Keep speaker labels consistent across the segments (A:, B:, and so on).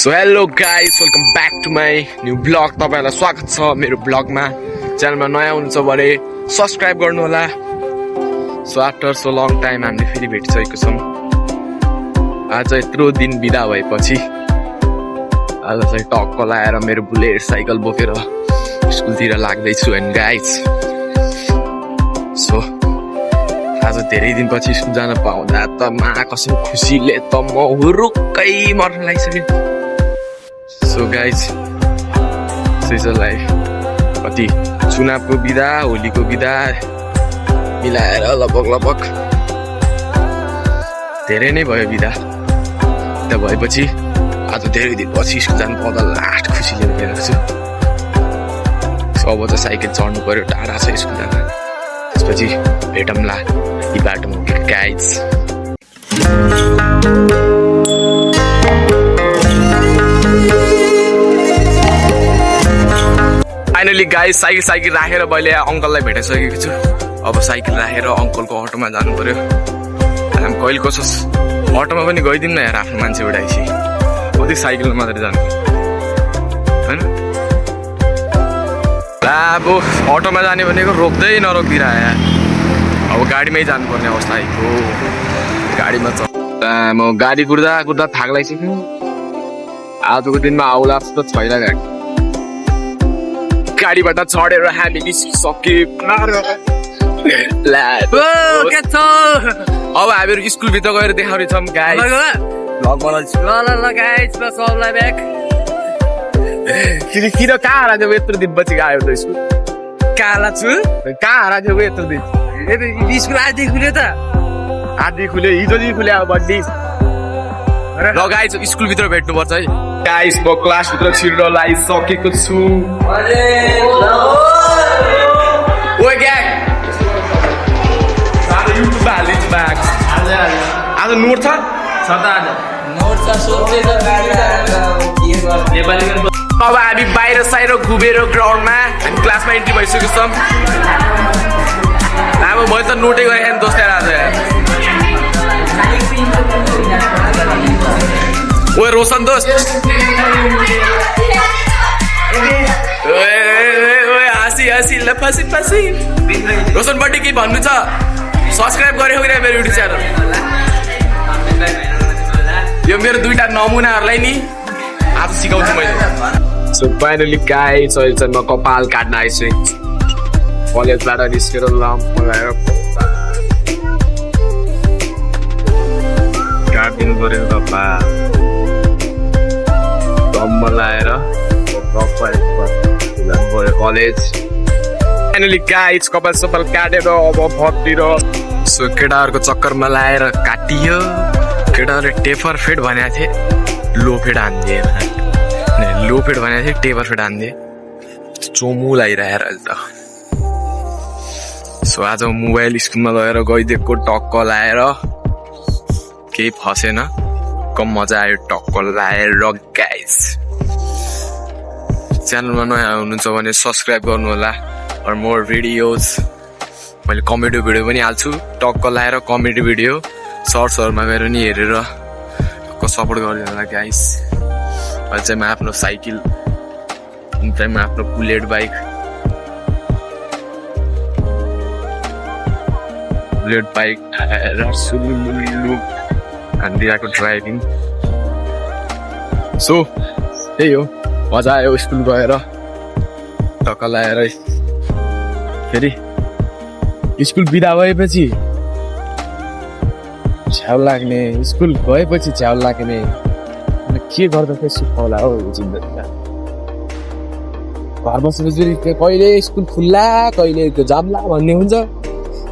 A: So hello guys, welcome back to my new blog. तपाईँहरूलाई स्वागत छ मेरो ब्लगमा। च्यानलमा नयाँ हुनुहुन्छ भने सब्सक्राइब गर्नु होला। So after so long time हामीले फेरि भेटिसकेको छौँ। आज यत्रो दिन बिदा भएपछि आज चाहिँ टक्क लाएर मेरो बुलेट साइकल बोकेर स्कुलतिर लाग्दैछु। एन्ड गाइस, सो आज धेरै दिनपछि स्कुल जान पाउँदा त कसम खुसीले त म हुरुक्कै मर्न लागिसक्यो। So guys, is a life. कति चुनावको बिदा, होलीको बिदा मिलाएर लगभग धेरै नै भयो बिदा। त भएपछि आज धेरै दिनपछि स्कुल जानु पाउँदा लास्ट खुसीले भेटेको छु। सो अब चाहिँ साइकल चढ्नु पर्यो, टाढा छ स्कुल जान। त्यसपछि भेटौँला यी बाटोमा गाइज। फाइनली गाइज, साइकल राखेर मैले अङ्कललाई भेटाइसकेको छु। अब साइकल राखेर अङ्कलको अटोमा जानु पर्यो। हामी कहिले कसो अटोमा पनि गइदिउँ न यार, आफ्नो मान्छे उठाएपछि कति साइकलमा मात्रै जानु होइन। अब अटोमा जाने भनेको रोक्दै नरोकिदिएर यार, अब गाडीमै जानुपर्ने अवस्था आएको। गाडीमा म गाडी कुर्दा थाक लागिसक्यो। आजको दिनमा आउला जस्तो छैन गाडी। गाडीबाट चढेर हामी निस्किसक्यौँ। अब हामीहरू स्कुलभित्र गएर देखाउनेछौँ गाइस। किन कहाँ हराएको यत्रो दिनपछि गयो त स्कुल? कहाँ हराएको यत्रो दिन?
B: स्कुल आधी खुल्यो त,
A: आधी खुल्यो, हिजोदेखि खुल्यो। अब बड्डी र गाइस स्कुलभित्र भेट्नुपर्छ है गाइस। म क्लासभित्र छिर्न लागिसकेको छु। आज नोट छ अब हामी बाहिर साहिर घुमेर ग्राउन्डमा हामी क्लासमा इन्ट्री भइसकेको छौँ। अब मैले त नोटै गरेँ दोस्तार आज। ओ रोशन दोस्त, हाँसी ल फसी। रोशन बर्थडे के भन्नु छ? सब्सक्राइब गरे हो कि मेरो युट्युब च्यानल? यो मेरो दुईटा नमुनाहरूलाई नि आज सिकाउँछु मैले। सो फाइनली गाइस, अहिले चाहिँ म कपाल काट्न आइछु। कलेजबाट निस्केर लम्प लगाएर काटिदिनु पऱ्यो कपाल। दम्म लाएर पऱ्यो कलेज। फाइनली गाइस, कपाल सपाल काटेर अब फतिर। सो केटाहरूको चक्करमा लाएर काटियो। केटाहरूले टेपर फेड भनेको थिएँ, लो फेड हानिदिए। लो फेड भनेको थिएँ, टेपर फेड हानिदिए। चोमु लगाइरहेर अहिले त। सो आज मोबाइल स्कुलमा लगेर गइदिएको, टक्क लाएर केही फसेन। कम मजा आयो टक्क लाएर। गाइस, च्यानलमा नयाँ हुनुहुन्छ भने सब्सक्राइब गर्नु होला। और मोर भिडियोज मैले कमेडी भिडियो पनि हाल्छु। टक्क लाएर कमेडी भिडियो सर्ट्सहरूमा गएर नि हेरेर सपोर्ट गरिदिनु होला गाइस। अहिले चाहिँ म आफ्नो साइकल, चाहिँ म आफ्नो बुलेट बाइक सुलु हानिदिएको ड्राइभिङ। सो त्यही हो, मजा आयो स्कुल गएर टक्क लाएर। फेरि स्कुल बिदा भएपछि छ्याउ लाग्ने, स्कुल गएपछि छ्याउ लाग्ने, के गर्दा चाहिँ सुख होला हौ जिन्दगीमा। घर बसेपछि फेरि कहिले स्कुल खुल्ला कहिले त्यो जाम्ला भन्ने हुन्छ।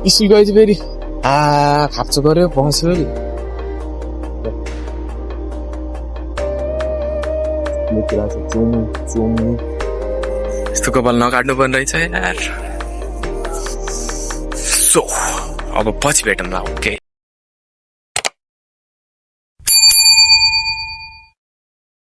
A: स्कुल गएपछि फेरि खाप्चो गऱ्यो बस्यो। यस्तो कपाल नकाट्नु पर्ने रहेछ यार। सो अब पछि भेटौँला। ओके।